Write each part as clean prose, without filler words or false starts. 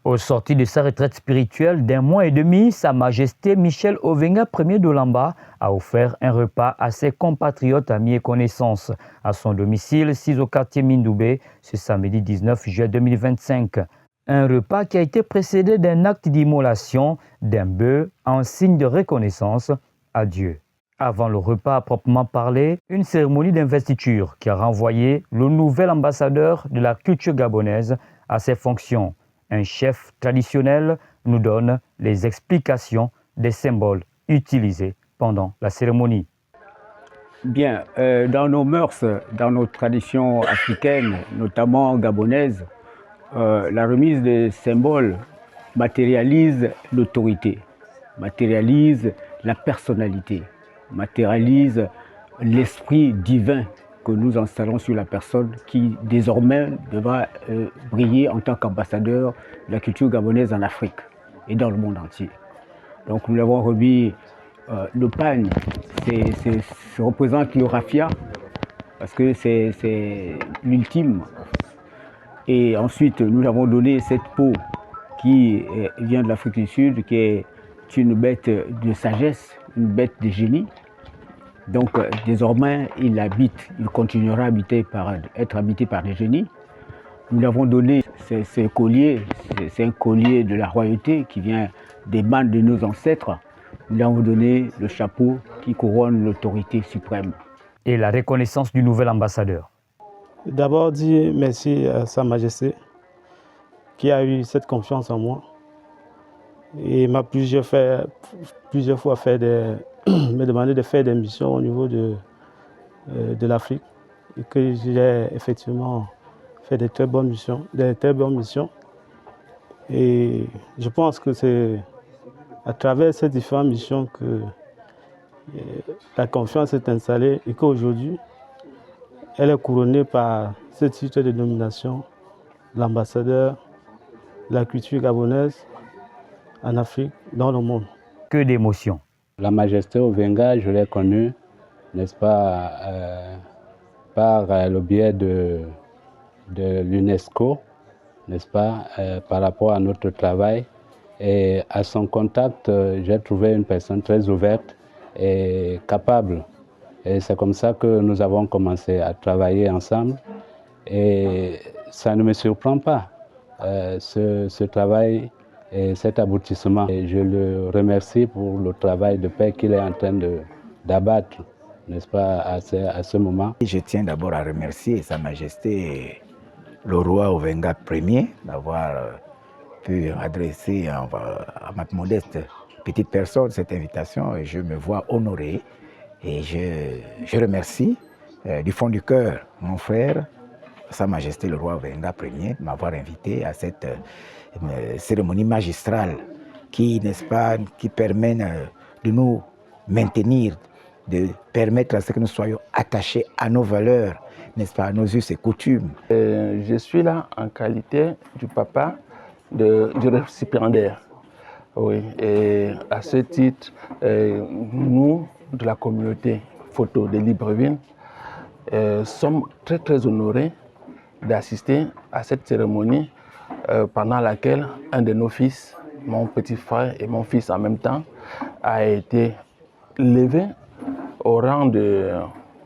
Au sorti de sa retraite spirituelle d'1 mois et demi, Sa Majesté Michel Ovenga, Ier de Lamba, a offert un repas à ses compatriotes, amis et connaissances à son domicile, 6 au quartier Mindoubé, ce samedi 19 juillet 2025. Un repas qui a été précédé d'un acte d'immolation d'un bœuf en signe de reconnaissance à Dieu. Avant le repas à proprement parler, une cérémonie d'investiture qui a renvoyé le nouvel ambassadeur de la culture gabonaise à ses fonctions. Un chef traditionnel nous donne les explications des symboles utilisés pendant la cérémonie. Bien, dans nos mœurs, dans nos traditions africaines, notamment gabonaises, la remise des symboles matérialise l'autorité, matérialise la personnalité, matérialise l'esprit divin que nous installons sur la personne qui désormais devra briller en tant qu'ambassadeur de la culture gabonaise en Afrique et dans le monde entier. Donc nous l'avons remis le pagne, ça représente le raffia parce que c'est l'ultime. Et ensuite nous avons donné cette peau qui vient de l'Afrique du Sud, qui est une bête de sagesse, une bête de génie. Donc désormais, il continuera à être habité par des génies. Nous lui avons donné ce collier, c'est un collier de la royauté qui vient des bandes de nos ancêtres. Nous lui avons donné le chapeau qui couronne l'autorité suprême. Et la reconnaissance du nouvel ambassadeur. D'abord, dire merci à Sa Majesté qui a eu cette confiance en moi. Et m'a plusieurs fois me demandé de faire des missions au niveau de l'Afrique et que j'ai effectivement fait des très bonnes missions. Et je pense que c'est à travers ces différentes missions que la confiance est installée et qu'aujourd'hui, elle est couronnée par ce titre de nomination, l'ambassadeur de la culture gabonaise en Afrique, dans le monde. Que d'émotions. La Majesté Ovenga, je l'ai connue, n'est-ce pas, par le biais de l'UNESCO, n'est-ce pas, par rapport à notre travail. Et à son contact, j'ai trouvé une personne très ouverte et capable. Et c'est comme ça que nous avons commencé à travailler ensemble. Et ça ne me surprend pas, ce travail et cet aboutissement. Et je le remercie pour le travail de paix qu'il est en train d'abattre, n'est-ce pas, à ce moment. Je tiens d'abord à remercier Sa Majesté le roi Ovenga Ier d'avoir pu adresser à ma modeste petite personne cette invitation et je me vois honoré et je remercie du fond du cœur mon frère Sa Majesté le roi Ovenga Ier de m'avoir invité à cette cérémonie magistrale qui, n'est-ce pas, qui permet de nous maintenir, de permettre à ce que nous soyons attachés à nos valeurs, n'est-ce pas, à nos us et coutumes. Je suis là en qualité du papa du récipiendaire. Oui, et à ce titre, nous, de la communauté photo de Libreville, sommes très très honorés d'assister à cette cérémonie pendant laquelle un de nos fils, mon petit frère et mon fils en même temps, a été levé au rang de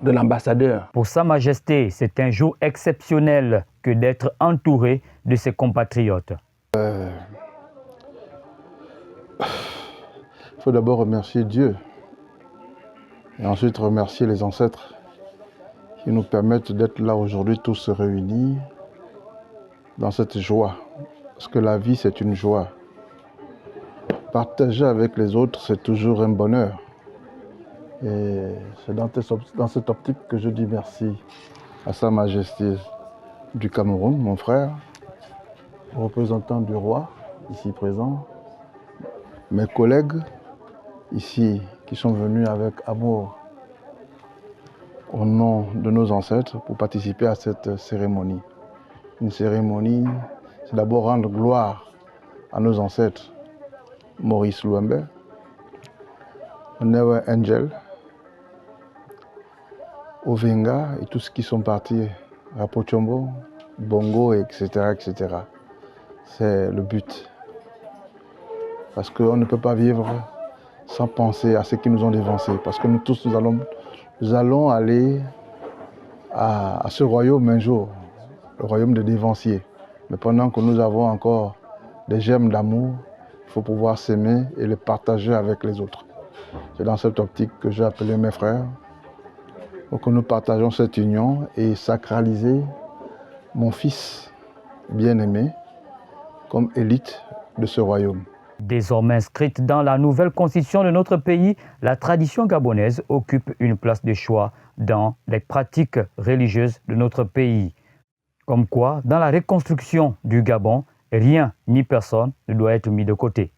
l'ambassadeur. Pour Sa Majesté, c'est un jour exceptionnel que d'être entouré de ses compatriotes. Il faut d'abord remercier Dieu et ensuite remercier les ancêtres qui nous permettent d'être là aujourd'hui tous réunis dans cette joie. Parce que la vie, c'est une joie. Partager avec les autres, c'est toujours un bonheur. Et c'est dans cette optique que je dis merci à Sa Majesté du Cameroun, mon frère, représentant du roi, ici présent, mes collègues ici qui sont venus avec amour au nom de nos ancêtres pour participer à cette cérémonie. Une cérémonie, c'est d'abord rendre gloire à nos ancêtres, Maurice Luembe, Never Angel, Ovenga et tous ceux qui sont partis, Rapochombo, Bongo, etc., etc. c'est le but. Parce qu'on ne peut pas vivre sans penser à ceux qui nous ont dévancés. Parce que nous tous, nous allons aller à ce royaume un jour, le royaume des dévanciers. Mais pendant que nous avons encore des germes d'amour, il faut pouvoir s'aimer et le partager avec les autres. C'est dans cette optique que j'ai appelé mes frères, pour que nous partageons cette union et sacraliser mon fils bien-aimé comme élite de ce royaume. Désormais inscrite dans la nouvelle constitution de notre pays, la tradition gabonaise occupe une place de choix dans les pratiques religieuses de notre pays. Comme quoi, dans la reconstruction du Gabon, rien ni personne ne doit être mis de côté.